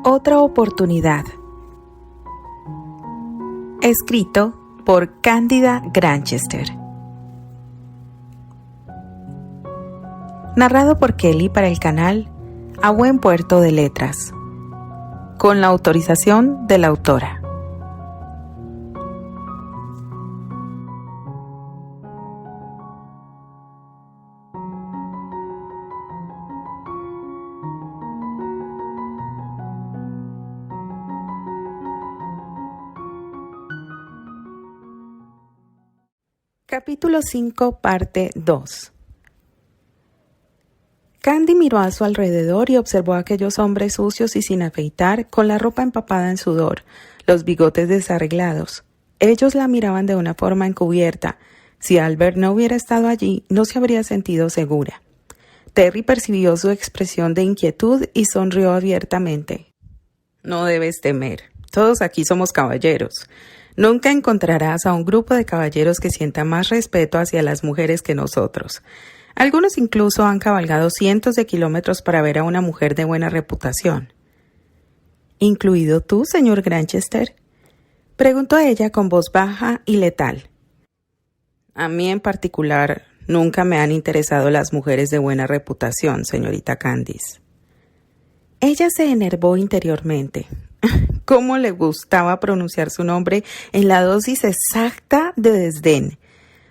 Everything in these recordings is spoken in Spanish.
Otra oportunidad. Escrito por Cándida Granchester. Narrado por Kelly para el canal A Buen Puerto de Letras. Con la autorización de la autora. Capítulo 5, parte 2. Candy miró a su alrededor y observó a aquellos hombres sucios y sin afeitar, con la ropa empapada en sudor, los bigotes desarreglados. Ellos la miraban de una forma encubierta. Si Albert no hubiera estado allí, no se habría sentido segura. Terry percibió su expresión de inquietud y sonrió abiertamente. No debes temer. Todos aquí somos caballeros. Nunca encontrarás a un grupo de caballeros que sienta más respeto hacia las mujeres que nosotros. Algunos incluso han cabalgado cientos de kilómetros para ver a una mujer de buena reputación. ¿Incluido tú, señor Granchester?, preguntó ella con voz baja y letal. A mí en particular nunca me han interesado las mujeres de buena reputación, señorita Candice. Ella se enervó interiormente. Cómo le gustaba pronunciar su nombre en la dosis exacta de desdén.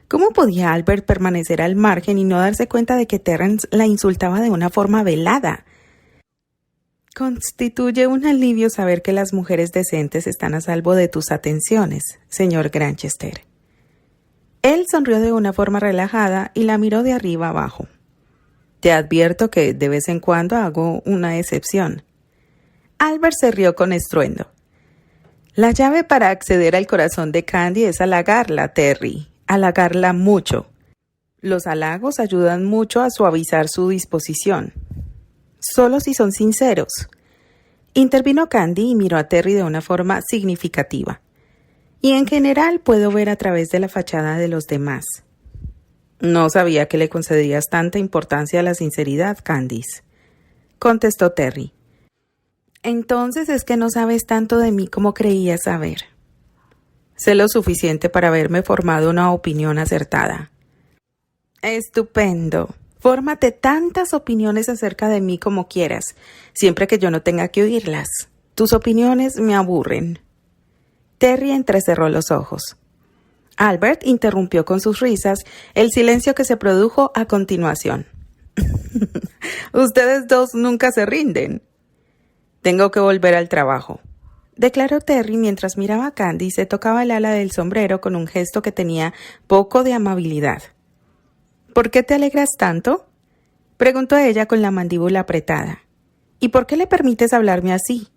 ¿Cómo podía Albert permanecer al margen y no darse cuenta de que Terrence la insultaba de una forma velada? Constituye un alivio saber que las mujeres decentes están a salvo de tus atenciones, señor Granchester. Él sonrió de una forma relajada y la miró de arriba abajo. Te advierto que de vez en cuando hago una excepción. Albert se rió con estruendo. La llave para acceder al corazón de Candy es halagarla, Terry. Halagarla mucho. Los halagos ayudan mucho a suavizar su disposición. Solo si son sinceros. Intervino Candy y miró a Terry de una forma significativa. Y en general puedo ver a través de la fachada de los demás. No sabía que le concedías tanta importancia a la sinceridad, Candice, contestó Terry. Entonces es que no sabes tanto de mí como creías saber. Sé lo suficiente para haberme formado una opinión acertada. Estupendo. Fórmate tantas opiniones acerca de mí como quieras, siempre que yo no tenga que oírlas. Tus opiniones me aburren. Terry entrecerró los ojos. Albert interrumpió con sus risas el silencio que se produjo a continuación. Ustedes dos nunca se rinden. Tengo que volver al trabajo, declaró Terry mientras miraba a Candy y se tocaba el ala del sombrero con un gesto que tenía poco de amabilidad. ¿Por qué te alegras tanto?, preguntó ella con la mandíbula apretada. ¿Y por qué le permites hablarme así?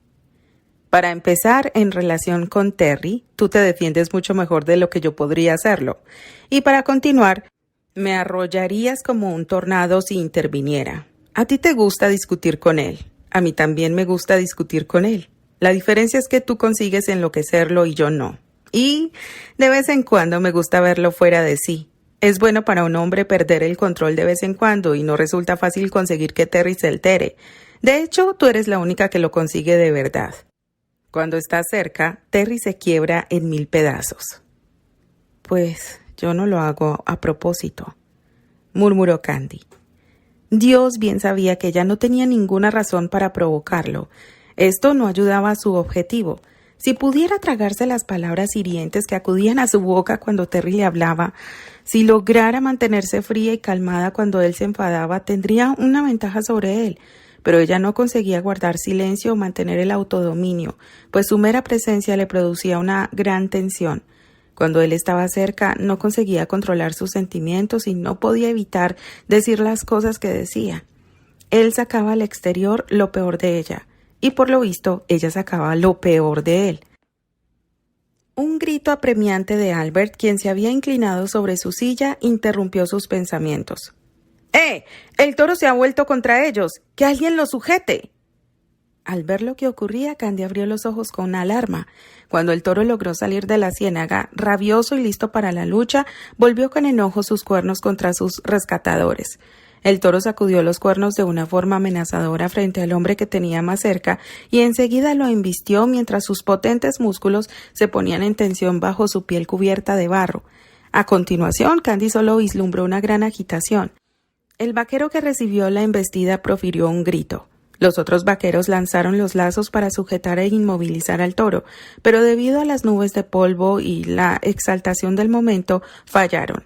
Para empezar, en relación con Terry, tú te defiendes mucho mejor de lo que yo podría hacerlo. Y para continuar, me arrollarías como un tornado si interviniera. A ti te gusta discutir con él. A mí también me gusta discutir con él. La diferencia es que tú consigues enloquecerlo y yo no. Y de vez en cuando me gusta verlo fuera de sí. Es bueno para un hombre perder el control de vez en cuando y no resulta fácil conseguir que Terry se altere. De hecho, tú eres la única que lo consigue de verdad. Cuando estás cerca, Terry se quiebra en 1000 pedazos. Pues yo no lo hago a propósito, murmuró Candy. Dios bien sabía que ella no tenía ninguna razón para provocarlo. Esto no ayudaba a su objetivo. Si pudiera tragarse las palabras hirientes que acudían a su boca cuando Terry le hablaba, si lograra mantenerse fría y calmada cuando él se enfadaba, tendría una ventaja sobre él. Pero ella no conseguía guardar silencio o mantener el autodominio, pues su mera presencia le producía una gran tensión. Cuando él estaba cerca, no conseguía controlar sus sentimientos y no podía evitar decir las cosas que decía. Él sacaba al exterior lo peor de ella, y por lo visto, ella sacaba lo peor de él. Un grito apremiante de Albert, quien se había inclinado sobre su silla, interrumpió sus pensamientos. ¡El toro se ha vuelto contra ellos! ¡Que alguien lo sujete! Al ver lo que ocurría, Candy abrió los ojos con alarma. Cuando el toro logró salir de la ciénaga, rabioso y listo para la lucha, volvió con enojo sus cuernos contra sus rescatadores. El toro sacudió los cuernos de una forma amenazadora frente al hombre que tenía más cerca y enseguida lo embistió mientras sus potentes músculos se ponían en tensión bajo su piel cubierta de barro. A continuación, Candy solo vislumbró una gran agitación. El vaquero que recibió la embestida profirió un grito. Los otros vaqueros lanzaron los lazos para sujetar e inmovilizar al toro, pero debido a las nubes de polvo y la exaltación del momento, fallaron.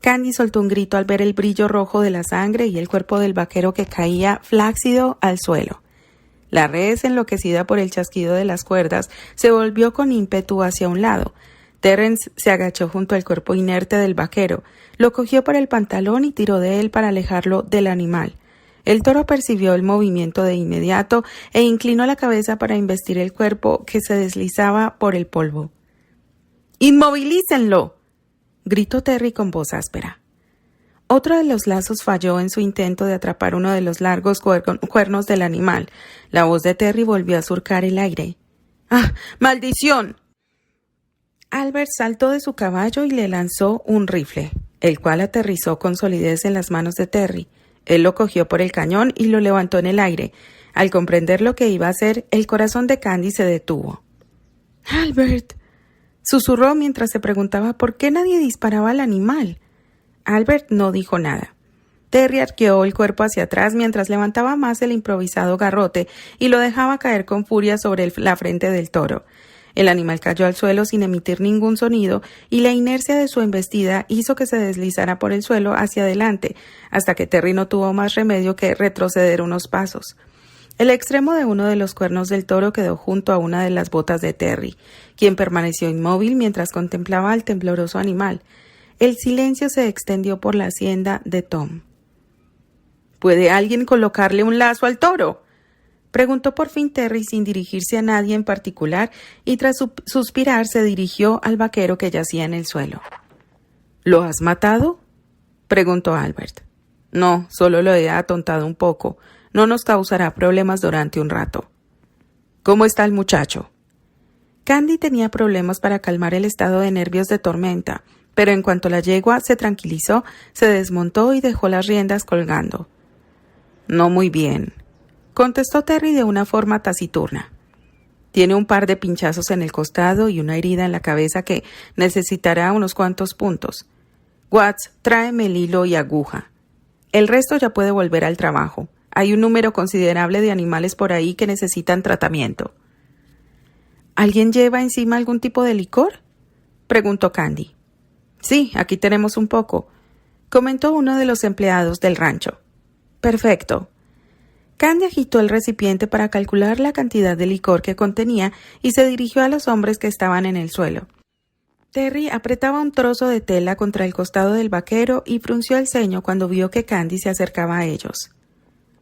Candy soltó un grito al ver el brillo rojo de la sangre y el cuerpo del vaquero que caía flácido al suelo. La res, enloquecida por el chasquido de las cuerdas, se volvió con ímpetu hacia un lado. Terence se agachó junto al cuerpo inerte del vaquero, lo cogió por el pantalón y tiró de él para alejarlo del animal. El toro percibió el movimiento de inmediato e inclinó la cabeza para embestir el cuerpo que se deslizaba por el polvo. ¡Inmovilícenlo!, gritó Terry con voz áspera. Otro de los lazos falló en su intento de atrapar uno de los largos cuernos del animal. La voz de Terry volvió a surcar el aire. ¡Ah, maldición! Albert saltó de su caballo y le lanzó un rifle, el cual aterrizó con solidez en las manos de Terry. Él lo cogió por el cañón y lo levantó en el aire. Al comprender lo que iba a hacer, el corazón de Candy se detuvo. «Albert», susurró mientras se preguntaba por qué nadie disparaba al animal. Albert no dijo nada. Terry arqueó el cuerpo hacia atrás mientras levantaba más el improvisado garrote y lo dejaba caer con furia sobre la frente del toro. El animal cayó al suelo sin emitir ningún sonido y la inercia de su embestida hizo que se deslizara por el suelo hacia adelante, hasta que Terry no tuvo más remedio que retroceder unos pasos. El extremo de uno de los cuernos del toro quedó junto a una de las botas de Terry, quien permaneció inmóvil mientras contemplaba al tembloroso animal. El silencio se extendió por la hacienda de Tom. «¿Puede alguien colocarle un lazo al toro?», preguntó por fin Terry sin dirigirse a nadie en particular y tras suspirar se dirigió al vaquero que yacía en el suelo. «¿Lo has matado?», preguntó Albert. «No, solo lo he atontado un poco. No nos causará problemas durante un rato». «¿Cómo está el muchacho?». Candy tenía problemas para calmar el estado de nervios de tormenta, pero en cuanto la yegua se tranquilizó, se desmontó y dejó las riendas colgando. «No muy bien», contestó Terry de una forma taciturna. «Tiene un par de pinchazos en el costado y una herida en la cabeza que necesitará unos cuantos puntos. Watts, tráeme el hilo y aguja. El resto ya puede volver al trabajo. Hay un número considerable de animales por ahí que necesitan tratamiento». «¿Alguien lleva encima algún tipo de licor?», preguntó Candy. «Sí, aquí tenemos un poco», comentó uno de los empleados del rancho. «Perfecto». Candy agitó el recipiente para calcular la cantidad de licor que contenía y se dirigió a los hombres que estaban en el suelo. Terry apretaba un trozo de tela contra el costado del vaquero y frunció el ceño cuando vio que Candy se acercaba a ellos.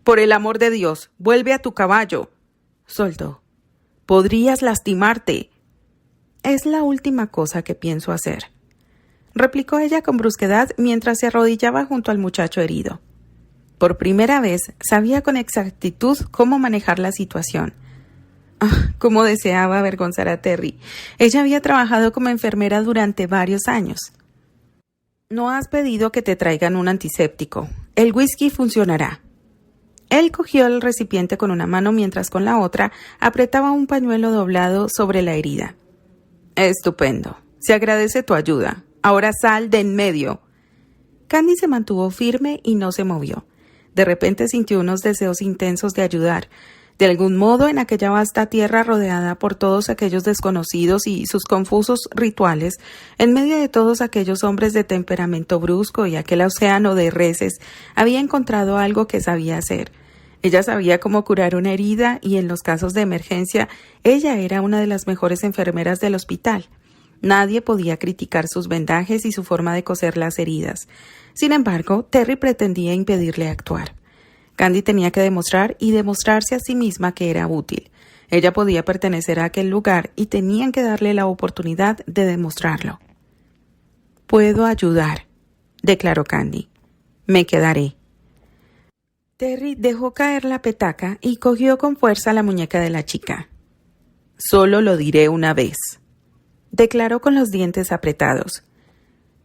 «Por el amor de Dios, vuelve a tu caballo», soltó. «Podrías lastimarte». «Es la última cosa que pienso hacer», replicó ella con brusquedad mientras se arrodillaba junto al muchacho herido. Por primera vez sabía con exactitud cómo manejar la situación. ¡Ah, cómo deseaba avergonzar a Terry! Ella había trabajado como enfermera durante varios años. «No has pedido que te traigan un antiséptico. El whisky funcionará». Él cogió el recipiente con una mano mientras con la otra apretaba un pañuelo doblado sobre la herida. «Estupendo. Se agradece tu ayuda. Ahora sal de en medio». Candy se mantuvo firme y no se movió. De repente sintió unos deseos intensos de ayudar. De algún modo, en aquella vasta tierra rodeada por todos aquellos desconocidos y sus confusos rituales, en medio de todos aquellos hombres de temperamento brusco y aquel océano de reses, había encontrado algo que sabía hacer. Ella sabía cómo curar una herida y en los casos de emergencia, ella era una de las mejores enfermeras del hospital. Nadie podía criticar sus vendajes y su forma de coser las heridas. Sin embargo, Terry pretendía impedirle actuar. Candy tenía que demostrar y demostrarse a sí misma que era útil. Ella podía pertenecer a aquel lugar y tenían que darle la oportunidad de demostrarlo. «Puedo ayudar», declaró Candy. «Me quedaré». Terry dejó caer la petaca y cogió con fuerza la muñeca de la chica. «Solo lo diré una vez», declaró con los dientes apretados.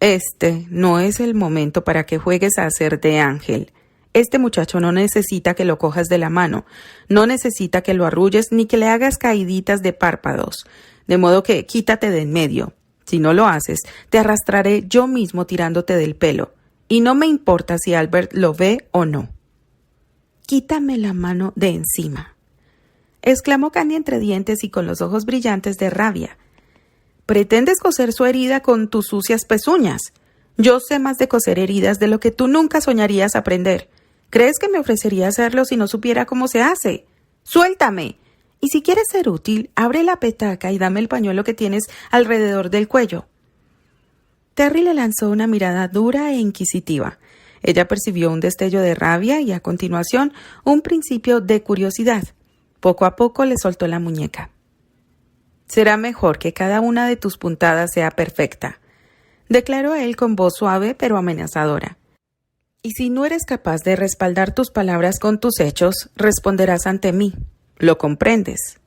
«Este no es el momento para que juegues a hacer de ángel. Este muchacho no necesita que lo cojas de la mano, no necesita que lo arrulles ni que le hagas caíditas de párpados, de modo que quítate de en medio. Si no lo haces, te arrastraré yo mismo tirándote del pelo, y no me importa si Albert lo ve o no. Quítame la mano de encima, exclamó Candy entre dientes y con los ojos brillantes de rabia. ¿Pretendes coser su herida con tus sucias pezuñas? Yo sé más de coser heridas de lo que tú nunca soñarías aprender. ¿Crees que me ofrecería hacerlo si no supiera cómo se hace? ¡Suéltame! Y si quieres ser útil, abre la petaca y dame el pañuelo que tienes alrededor del cuello. Terry le lanzó una mirada dura e inquisitiva. Ella percibió un destello de rabia y a continuación un principio de curiosidad. Poco a poco le soltó la muñeca. «Será mejor que cada una de tus puntadas sea perfecta», declaró él con voz suave pero amenazadora. «Y si no eres capaz de respaldar tus palabras con tus hechos, responderás ante mí. ¿Lo comprendes?»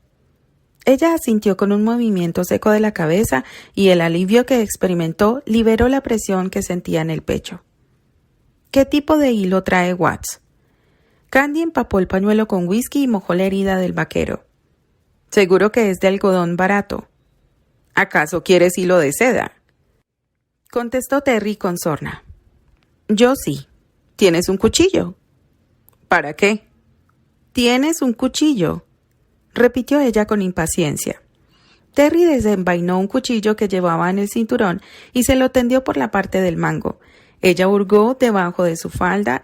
Ella asintió con un movimiento seco de la cabeza y el alivio que experimentó liberó la presión que sentía en el pecho. «¿Qué tipo de hilo trae Watts?» Candy empapó el pañuelo con whisky y mojó la herida del vaquero. «Seguro que es de algodón barato». «¿Acaso quieres hilo de seda?», contestó Terry con sorna. «Yo sí. ¿Tienes un cuchillo?» «¿Para qué?» «Tienes un cuchillo», repitió ella con impaciencia. Terry desenvainó un cuchillo que llevaba en el cinturón y se lo tendió por la parte del mango. Ella hurgó debajo de su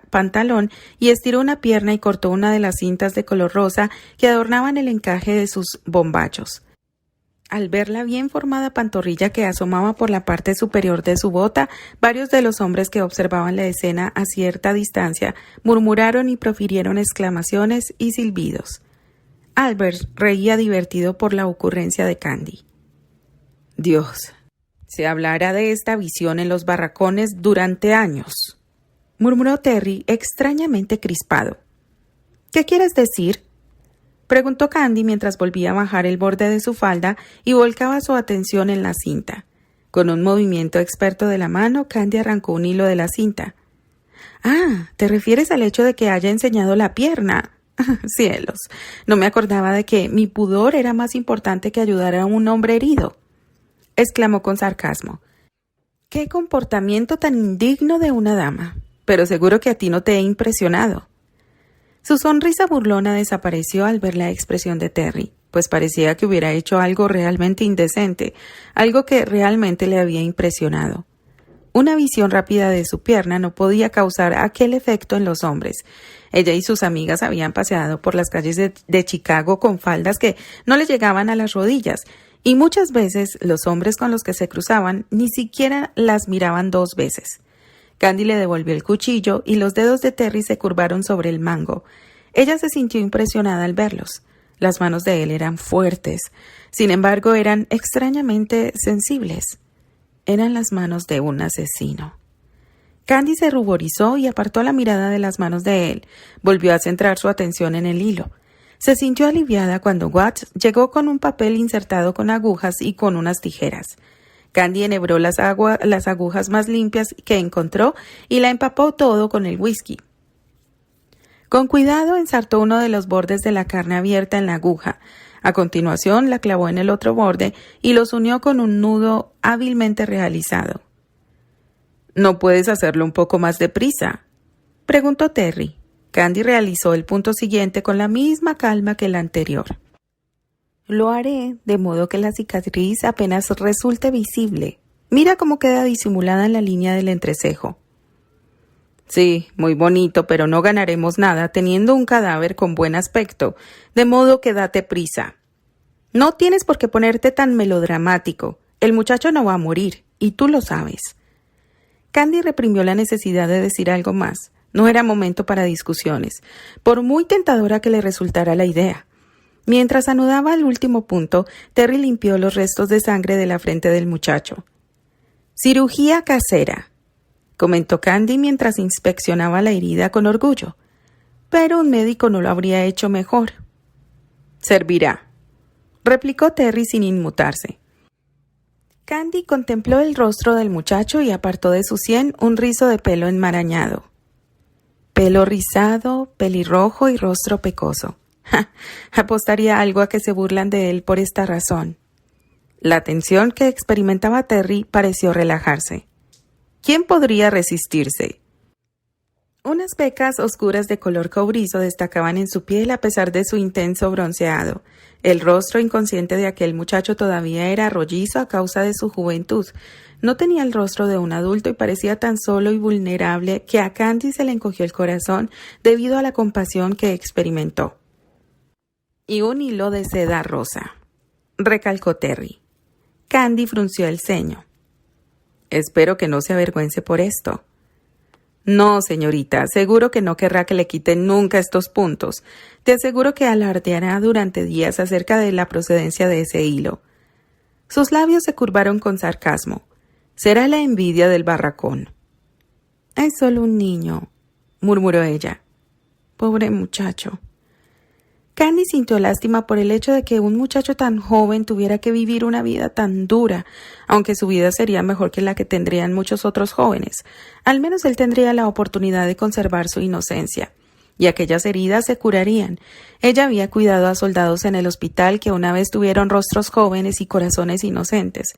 pantalón y estiró una pierna y cortó una de las cintas de color rosa que adornaban el encaje de sus bombachos. Al ver la bien formada pantorrilla que asomaba por la parte superior de su bota, varios de los hombres que observaban la escena a cierta distancia murmuraron y profirieron exclamaciones y silbidos. Albert reía divertido por la ocurrencia de Candy. «Dios, se hablará de esta visión en los barracones durante años», murmuró Terry extrañamente crispado. «¿Qué quieres decir?», preguntó Candy mientras volvía a bajar el borde de su falda y volcaba su atención en la cinta. Con un movimiento experto de la mano, Candy arrancó un hilo de la cinta. «Ah, ¿te refieres al hecho de que haya enseñado la pierna?» «Cielos, no me acordaba de que mi pudor era más importante que ayudar a un hombre herido», exclamó con sarcasmo. «¡Qué comportamiento tan indigno de una dama! Pero seguro que a ti no te he impresionado». Su sonrisa burlona desapareció al ver la expresión de Terry, pues parecía que hubiera hecho algo realmente indecente, algo que realmente le había impresionado. Una visión rápida de su pierna no podía causar aquel efecto en los hombres. Ella y sus amigas habían paseado por las calles de Chicago con faldas que no le llegaban a las rodillas, y muchas veces los hombres con los que se cruzaban ni siquiera las miraban dos veces. Candy le devolvió el cuchillo y los dedos de Terry se curvaron sobre el mango. Ella se sintió impresionada al verlos. Las manos de él eran fuertes, sin embargo eran extrañamente sensibles. Eran las manos de un asesino. Candy se ruborizó y apartó la mirada de las manos de él. Volvió a centrar su atención en el hilo. Se sintió aliviada cuando Watts llegó con un papel insertado con agujas y con unas tijeras. Candy enhebró las agujas más limpias que encontró y la empapó todo con el whisky. Con cuidado ensartó uno de los bordes de la carne abierta en la aguja. A continuación la clavó en el otro borde y los unió con un nudo hábilmente realizado. «¿No puedes hacerlo un poco más deprisa?», preguntó Terry. Candy realizó el punto siguiente con la misma calma que el anterior. «Lo haré, de modo que la cicatriz apenas resulte visible. Mira cómo queda disimulada en la línea del entrecejo». «Sí, muy bonito, pero no ganaremos nada teniendo un cadáver con buen aspecto, de modo que date prisa». «No tienes por qué ponerte tan melodramático. El muchacho no va a morir, y tú lo sabes». Candy reprimió la necesidad de decir algo más. No era momento para discusiones, por muy tentadora que le resultara la idea. Mientras anudaba el último punto, Terry limpió los restos de sangre de la frente del muchacho. «Cirugía casera», comentó Candy mientras inspeccionaba la herida con orgullo. «Pero un médico no lo habría hecho mejor». «Servirá», replicó Terry sin inmutarse. Candy contempló el rostro del muchacho y apartó de su sien un rizo de pelo enmarañado. Pelo rizado, pelirrojo y rostro pecoso. Apostaría algo a que se burlan de él por esta razón. La tensión que experimentaba Terry pareció relajarse. ¿Quién podría resistirse? Unas pecas oscuras de color cobrizo destacaban en su piel a pesar de su intenso bronceado. El rostro inconsciente de aquel muchacho todavía era rollizo a causa de su juventud. No tenía el rostro de un adulto y parecía tan solo y vulnerable que a Candy se le encogió el corazón debido a la compasión que experimentó. Y un hilo de seda rosa, recalcó Terry. Candy frunció el ceño. Espero que no se avergüence por esto. No, señorita, seguro que no querrá que le quiten nunca estos puntos. Te aseguro que alardeará durante días acerca de la procedencia de ese hilo. Sus labios se curvaron con sarcasmo. Será la envidia del barracón. Es solo un niño, murmuró ella. Pobre muchacho. Candy sintió lástima por el hecho de que un muchacho tan joven tuviera que vivir una vida tan dura, aunque su vida sería mejor que la que tendrían muchos otros jóvenes. Al menos él tendría la oportunidad de conservar su inocencia. Y aquellas heridas se curarían. Ella había cuidado a soldados en el hospital que una vez tuvieron rostros jóvenes y corazones inocentes,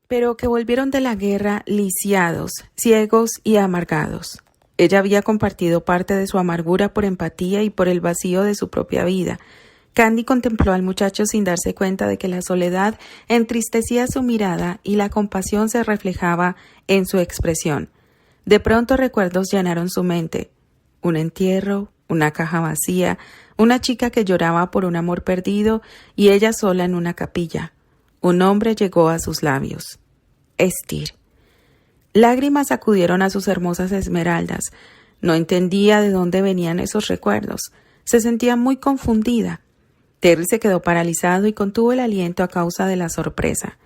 pero que volvieron de la guerra lisiados, ciegos y amargados. Ella había compartido parte de su amargura por empatía y por el vacío de su propia vida. Candy contempló al muchacho sin darse cuenta de que la soledad entristecía su mirada y la compasión se reflejaba en su expresión. De pronto recuerdos llenaron su mente. Un entierro, una caja vacía, una chica que lloraba por un amor perdido y ella sola en una capilla. Un nombre llegó a sus labios. Estir. Lágrimas acudieron a sus hermosas esmeraldas. No entendía de dónde venían esos recuerdos. Se sentía muy confundida. Terry se quedó paralizado y contuvo el aliento a causa de la sorpresa.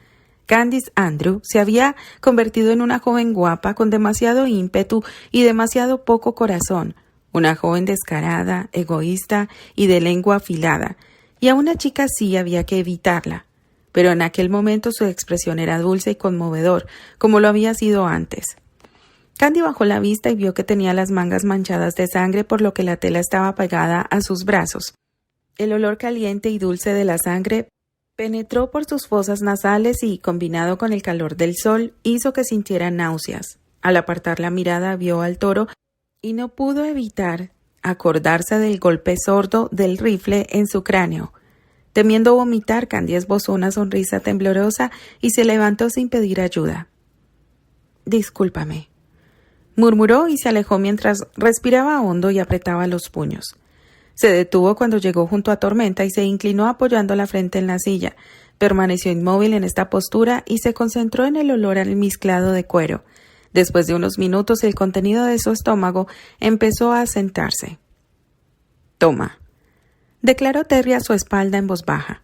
Candice Andrew se había convertido en una joven guapa con demasiado ímpetu y demasiado poco corazón, una joven descarada, egoísta y de lengua afilada, y a una chica así había que evitarla. Pero en aquel momento su expresión era dulce y conmovedor, como lo había sido antes. Candy bajó la vista y vio que tenía las mangas manchadas de sangre, por lo que la tela estaba pegada a sus brazos. El olor caliente y dulce de la sangre penetró por sus fosas nasales y, combinado con el calor del sol, hizo que sintiera náuseas. Al apartar la mirada vio al toro y no pudo evitar acordarse del golpe sordo del rifle en su cráneo. Temiendo vomitar, Candy esbozó una sonrisa temblorosa y se levantó sin pedir ayuda. «Discúlpame», murmuró y se alejó mientras respiraba hondo y apretaba los puños. Se detuvo cuando llegó junto a Tormenta y se inclinó apoyando la frente en la silla. Permaneció inmóvil en esta postura y se concentró en el olor almizclado de cuero. Después de unos minutos, el contenido de su estómago empezó a asentarse. «Toma», declaró Terry a su espalda en voz baja.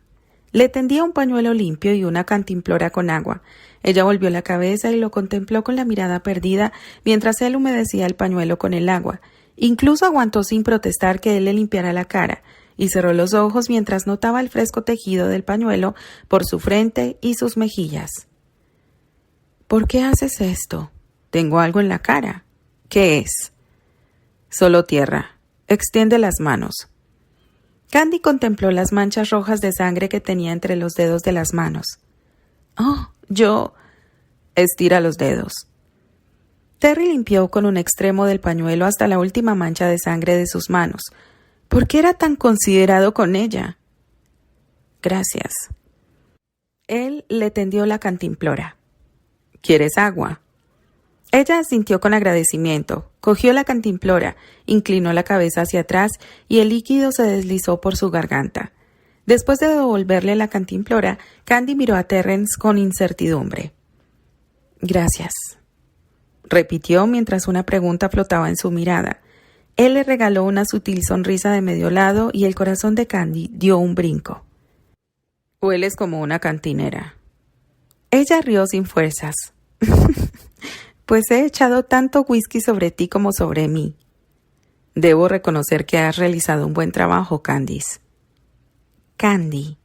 Le tendía un pañuelo limpio y una cantimplora con agua. Ella volvió la cabeza y lo contempló con la mirada perdida mientras él humedecía el pañuelo con el agua. Incluso aguantó sin protestar que él le limpiara la cara y cerró los ojos mientras notaba el fresco tejido del pañuelo por su frente y sus mejillas. «¿Por qué haces esto? Tengo algo en la cara. ¿Qué es?» «Solo tierra. Extiende las manos». Candy contempló las manchas rojas de sangre que tenía entre los dedos de las manos. «Oh, yo...» «Estira los dedos». Terry limpió con un extremo del pañuelo hasta la última mancha de sangre de sus manos. ¿Por qué era tan considerado con ella? «Gracias». Él le tendió la cantimplora. «¿Quieres agua?» Ella asintió con agradecimiento, cogió la cantimplora, inclinó la cabeza hacia atrás y el líquido se deslizó por su garganta. Después de devolverle la cantimplora, Candy miró a Terrence con incertidumbre. «Gracias», repitió mientras una pregunta flotaba en su mirada. Él le regaló una sutil sonrisa de medio lado y el corazón de Candy dio un brinco. «Hueles como una cantinera». Ella rió sin fuerzas. «Pues he echado tanto whisky sobre ti como sobre mí». «Debo reconocer que has realizado un buen trabajo, Candice». «Candy».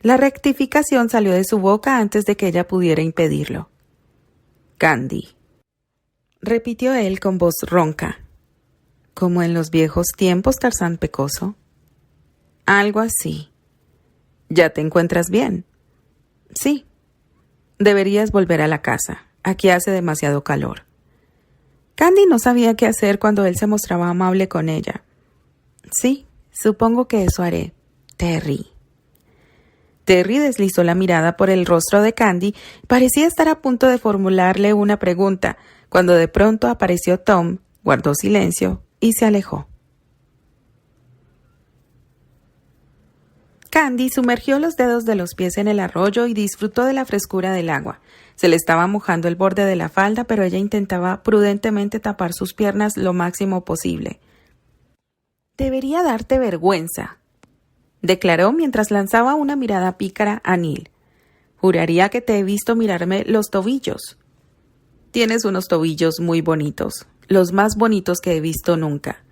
La rectificación salió de su boca antes de que ella pudiera impedirlo. «Candy», repitió él con voz ronca. ¿Como en los viejos tiempos, Tarzán Pecoso? Algo así. ¿Ya te encuentras bien? Sí. Deberías volver a la casa. Aquí hace demasiado calor. Candy no sabía qué hacer cuando él se mostraba amable con ella. Sí, supongo que eso haré. Terry. Terry deslizó la mirada por el rostro de Candy y parecía estar a punto de formularle una pregunta, cuando de pronto apareció Tom, guardó silencio y se alejó. Candy sumergió los dedos de los pies en el arroyo y disfrutó de la frescura del agua. Se le estaba mojando el borde de la falda, pero ella intentaba prudentemente tapar sus piernas lo máximo posible. «Debería darte vergüenza», declaró mientras lanzaba una mirada pícara a Neil. «Juraría que te he visto mirarme los tobillos». «Tienes unos tobillos muy bonitos, los más bonitos que he visto nunca».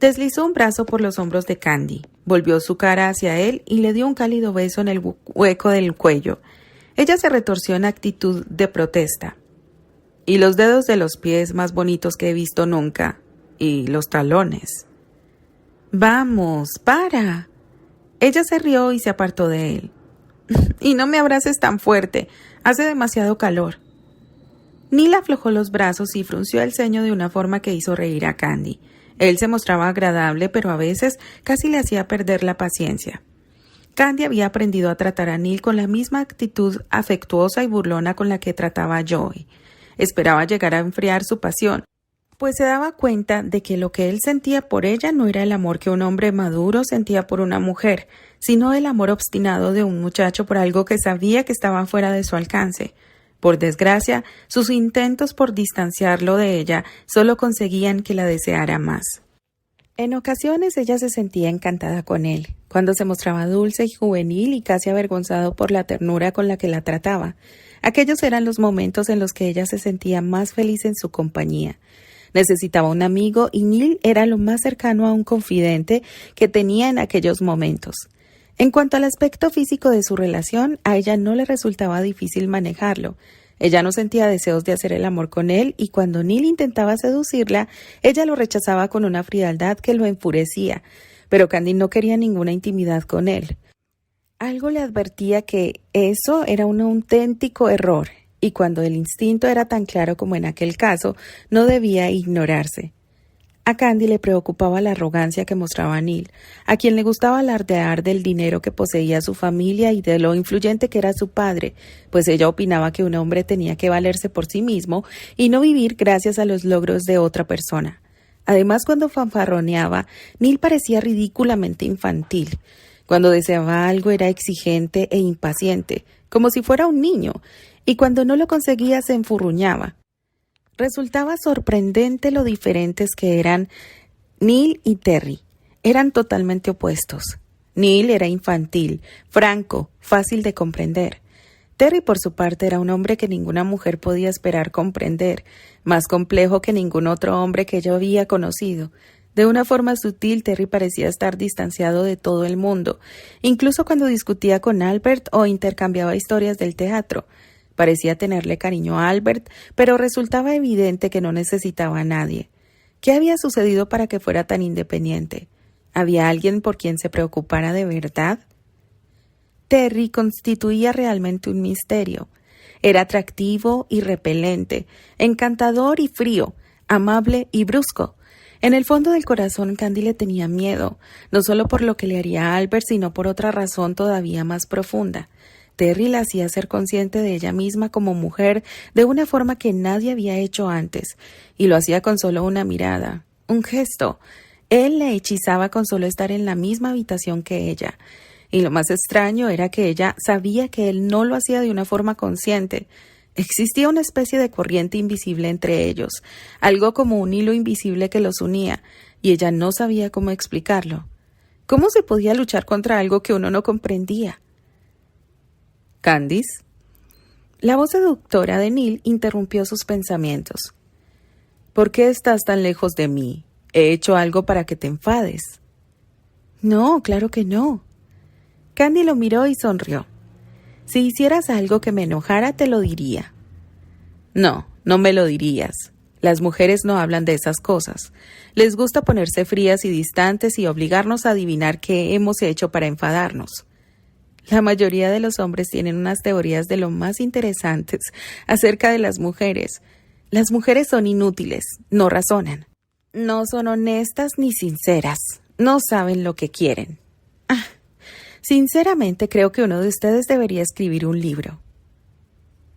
Deslizó un brazo por los hombros de Candy, volvió su cara hacia él y le dio un cálido beso en el hueco del cuello. Ella se retorció en actitud de protesta. «Y los dedos de los pies más bonitos que he visto nunca. Y los talones». «Vamos, para». Ella se rió y se apartó de él. «Y no me abraces tan fuerte, hace demasiado calor». Neil aflojó los brazos y frunció el ceño de una forma que hizo reír a Candy. Él se mostraba agradable, pero a veces casi le hacía perder la paciencia. Candy había aprendido a tratar a Neil con la misma actitud afectuosa y burlona con la que trataba a Joey. Esperaba llegar a enfriar su pasión, pues se daba cuenta de que lo que él sentía por ella no era el amor que un hombre maduro sentía por una mujer, sino el amor obstinado de un muchacho por algo que sabía que estaba fuera de su alcance. Por desgracia, sus intentos por distanciarlo de ella solo conseguían que la deseara más. En ocasiones ella se sentía encantada con él, cuando se mostraba dulce y juvenil y casi avergonzado por la ternura con la que la trataba. Aquellos eran los momentos en los que ella se sentía más feliz en su compañía. Necesitaba un amigo y Neil era lo más cercano a un confidente que tenía en aquellos momentos. En cuanto al aspecto físico de su relación, a ella no le resultaba difícil manejarlo. Ella no sentía deseos de hacer el amor con él y cuando Neil intentaba seducirla, ella lo rechazaba con una frialdad que lo enfurecía. Pero Candy no quería ninguna intimidad con él. Algo le advertía que eso era un auténtico error y cuando el instinto era tan claro como en aquel caso, no debía ignorarse. A Candy le preocupaba la arrogancia que mostraba Neil, a quien le gustaba alardear del dinero que poseía su familia y de lo influyente que era su padre, pues ella opinaba que un hombre tenía que valerse por sí mismo y no vivir gracias a los logros de otra persona. Además, cuando fanfarroneaba, Neil parecía ridículamente infantil. Cuando deseaba algo era exigente e impaciente, como si fuera un niño, y cuando no lo conseguía se enfurruñaba. Resultaba sorprendente lo diferentes que eran Neil y Terry. Eran totalmente opuestos. Neil era infantil, franco, fácil de comprender. Terry, por su parte, era un hombre que ninguna mujer podía esperar comprender, más complejo que ningún otro hombre que yo había conocido. De una forma sutil, Terry parecía estar distanciado de todo el mundo, incluso cuando discutía con Albert o intercambiaba historias del teatro. Parecía tenerle cariño a Albert, pero resultaba evidente que no necesitaba a nadie. ¿Qué había sucedido para que fuera tan independiente? ¿Había alguien por quien se preocupara de verdad? Terry constituía realmente un misterio. Era atractivo y repelente, encantador y frío, amable y brusco. En el fondo del corazón Candy le tenía miedo, no solo por lo que le haría a Albert, sino por otra razón todavía más profunda. Terry la hacía ser consciente de ella misma como mujer de una forma que nadie había hecho antes, y lo hacía con solo una mirada, un gesto. Él la hechizaba con solo estar en la misma habitación que ella, y lo más extraño era que ella sabía que él no lo hacía de una forma consciente. Existía una especie de corriente invisible entre ellos, algo como un hilo invisible que los unía, y ella no sabía cómo explicarlo. ¿Cómo se podía luchar contra algo que uno no comprendía? «Candice». La voz seductora de Neil interrumpió sus pensamientos. «¿Por qué estás tan lejos de mí? ¿He hecho algo para que te enfades?» «No, claro que no». Candy lo miró y sonrió. «Si hicieras algo que me enojara, te lo diría». «No, no me lo dirías. Las mujeres no hablan de esas cosas. Les gusta ponerse frías y distantes y obligarnos a adivinar qué hemos hecho para enfadarnos. La mayoría de los hombres tienen unas teorías de lo más interesantes acerca de las mujeres. Las mujeres son inútiles, no razonan. No son honestas ni sinceras. No saben lo que quieren. Sinceramente creo que uno de ustedes debería escribir un libro.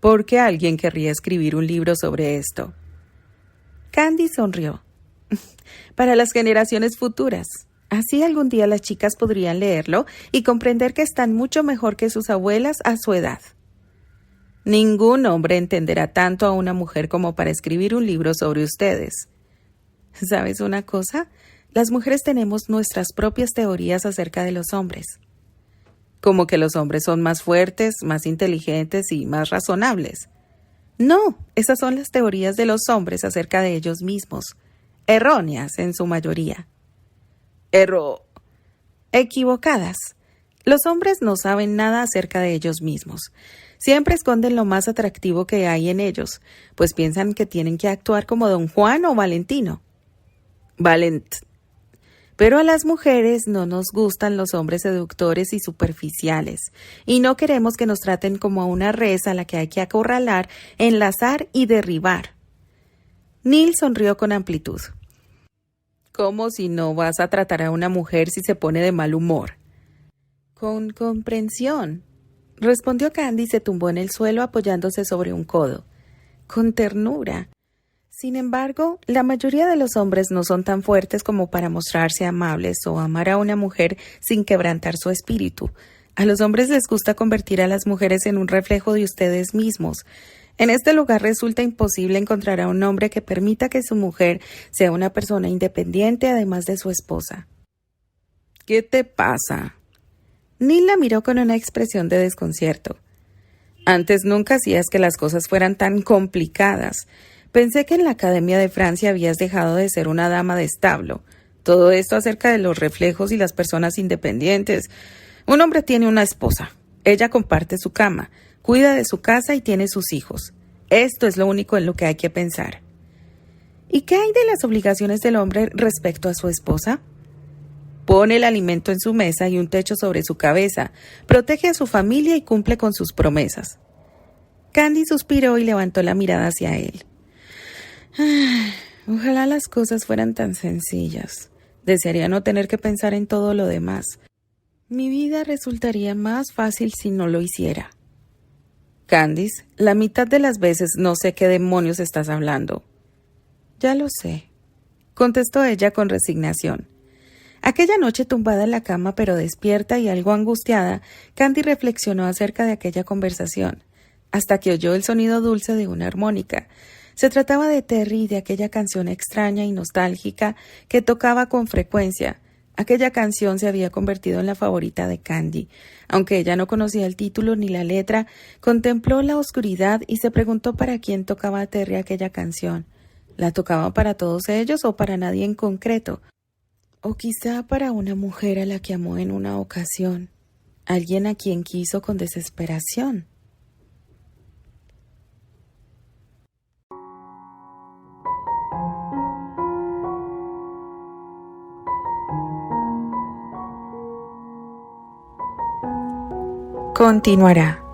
¿Por qué alguien querría escribir un libro sobre esto? Candy sonrió. Para las generaciones futuras. Así algún día las chicas podrían leerlo y comprender que están mucho mejor que sus abuelas a su edad. Ningún hombre entenderá tanto a una mujer como para escribir un libro sobre ustedes. ¿Sabes una cosa? Las mujeres tenemos nuestras propias teorías acerca de los hombres. Como que los hombres son más fuertes, más inteligentes y más razonables. No, esas son las teorías de los hombres acerca de ellos mismos, erróneas en su mayoría. Equivocadas. Los hombres no saben nada acerca de ellos mismos. Siempre esconden lo más atractivo que hay en ellos, pues piensan que tienen que actuar como Don Juan o Valentino. Pero a las mujeres no nos gustan los hombres seductores y superficiales, y no queremos que nos traten como a una res a la que hay que acorralar, enlazar y derribar. Neil sonrió con amplitud. ¿Cómo si no vas a tratar a una mujer si se pone de mal humor? Con comprensión, respondió Candy y se tumbó en el suelo apoyándose sobre un codo. Con ternura. Sin embargo, la mayoría de los hombres no son tan fuertes como para mostrarse amables o amar a una mujer sin quebrantar su espíritu. A los hombres les gusta convertir a las mujeres en un reflejo de ustedes mismos. En este lugar resulta imposible encontrar a un hombre que permita que su mujer sea una persona independiente además de su esposa. ¿Qué te pasa? Neil la miró con una expresión de desconcierto. Antes nunca hacías que las cosas fueran tan complicadas. Pensé que en la Academia de Francia habías dejado de ser una dama de establo. Todo esto acerca de los reflejos y las personas independientes. Un hombre tiene una esposa. Ella comparte su cama, cuida de su casa y tiene sus hijos. Esto es lo único en lo que hay que pensar. ¿Y qué hay de las obligaciones del hombre respecto a su esposa? Pone el alimento en su mesa y un techo sobre su cabeza, protege a su familia y cumple con sus promesas. Candy suspiró y levantó la mirada hacia él. Ojalá las cosas fueran tan sencillas. Desearía no tener que pensar en todo lo demás. Mi vida resultaría más fácil si no lo hiciera. Candice, la mitad de las veces no sé qué demonios estás hablando. Ya lo sé, contestó ella con resignación. Aquella noche tumbada en la cama pero despierta y algo angustiada, Candy reflexionó acerca de aquella conversación, hasta que oyó el sonido dulce de una armónica. Se trataba de Terry y de aquella canción extraña y nostálgica que tocaba con frecuencia. Aquella canción se había convertido en la favorita de Candy. Aunque ella no conocía el título ni la letra, contempló la oscuridad y se preguntó para quién tocaba Terry aquella canción. ¿La tocaba para todos ellos o para nadie en concreto? O quizá para una mujer a la que amó en una ocasión, alguien a quien quiso con desesperación. Continuará.